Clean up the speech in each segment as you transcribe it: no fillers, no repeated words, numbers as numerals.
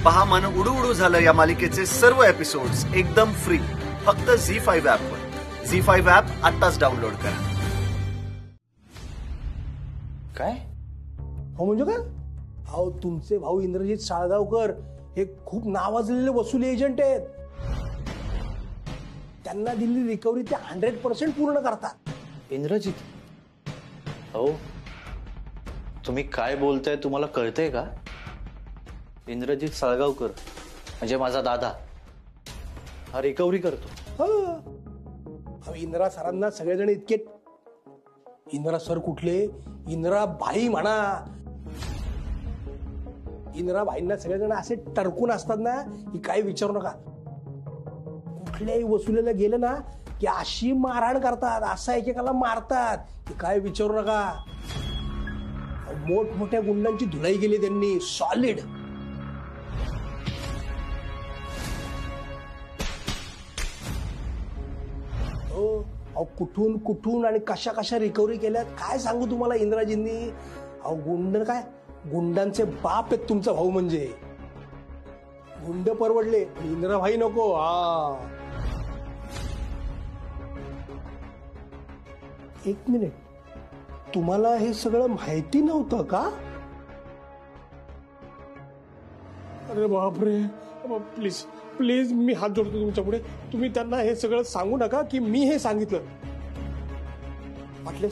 पहा मन उडू उडू झालं या मालिकेचे सर्व एपिसोड्स एकदम फ्री फक्त झी5 ऍप वर। झी5 ऍप आताच डाउनलोड करा। काय हो म्हणजे काय? अहो तुमचे भाऊ इंद्रजित साळगावकर हे खूप नावाजलेले वसुली एजंट आहेत। त्यांना दिलेली रिकव्हरी ते 100% पूर्ण करतात। इंद्रजित? हो, तुम्ही काय बोलताय तुम्हाला कळतंय का? इंद्रजित साळगावकर म्हणजे माझा दादा हा रिकव्हरी करतो। हो, इंदिरा सरांना सगळेजण इतके इंदिरा सर कुठले, इंदिरा भाई म्हणा। इंदिरा भाईंना सगळेजण असे टरकून असतात ना की काही विचारू नका। कुठल्याही वसुलीला गेले ना की अशी मारहाण करतात, असा एकेकाला मारतात की काय विचारू नका। मोठमोठ्या गुंडांची धुलाई केली त्यांनी, सॉलिड। अहो कुठून कुठून आणि कशा कशा रिकव्हरी केल्यात काय सांगू तुम्हाला इंद्राजींनी। अहो गुंड काय, गुंडांचे बाप आहेत तुमचा भाऊ म्हणजे। गुंड परवडले, इंदिरा भाई नको। एक मिनिट, तुम्हाला हे सगळं माहिती नव्हतं का? अरे बापरे, प्लीज प्लीज मी हात जोडतो तुमच्या पुढे, तुम्ही त्यांना हे सगळं सांगू नका की मी हे सांगितलं। म्हटले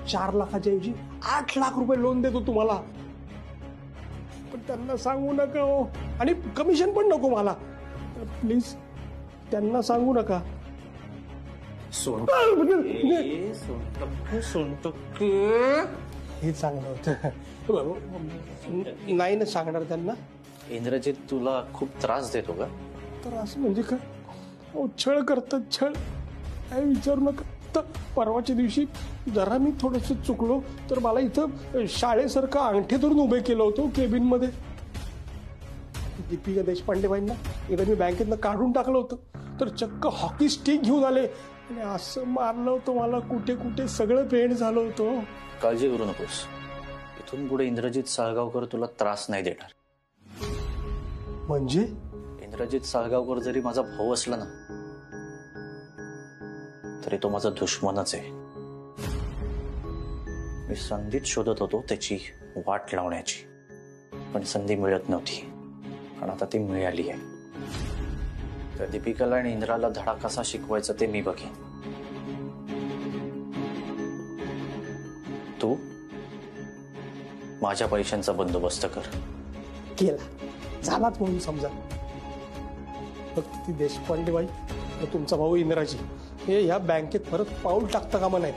4 लाखाच्या ऐवजी 8 लाख रुपये लोन देतो तुम्हाला, पण त्यांना सांगू नका हो, आणि कमिशन पण नको मला। प्लीज त्यांना सांगू नका। हे चांगलं होतं, नाही ना सांगणार त्यांना। इंद्रजित तुला खूप त्रास देतो का? तर असं म्हणजे काय? छळ करतात, छळ काय विचारू नका। तर परवाच्या दिवशी जरा मी थोडस चुकलो तर मला इथं शाळेसारखं अंगठे धरून उभे केलं होतं केबिन मध्ये। दीपिका देशपांडे बाईंना एकदा मी बँकेतनं काढून टाकलं होतं तर चक्क हॉकी स्टिक घेऊन आले आणि असं मारलं होतं मला, कुठे कुठे सगळं पेंट झालं होतं। काळजी करू नकोस, इथून पुढे इंद्रजित साळगावकर तुला त्रास नाही देणार। म्हणजे? इंद्रजित साळगावकर जरी माझा भाऊ असला ना तरी तो माझा दुश्मनच आहे। मी संधीच शोधत होतो त्याची वाट लावण्याची, पण संधी मिळत नव्हती, पण आता ती मिळाली आहे। तर दीपिकाला आणि इंद्राला धडा कसा शिकवायचा ते मी बघेन। तू माझ्या पैशांचा बंदोबस्त कर। केला, झालाच म्हणून समजा। फक्त ती देशपांडे बाई तुमचा भाऊ इंद्राजी हे ह्या बँकेत परत पाऊल टाकता कामा नाही।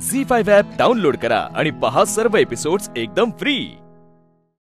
झी5 ऍप डाउनलोड करा आणि पहा सर्व एपिसोड्स एकदम फ्री।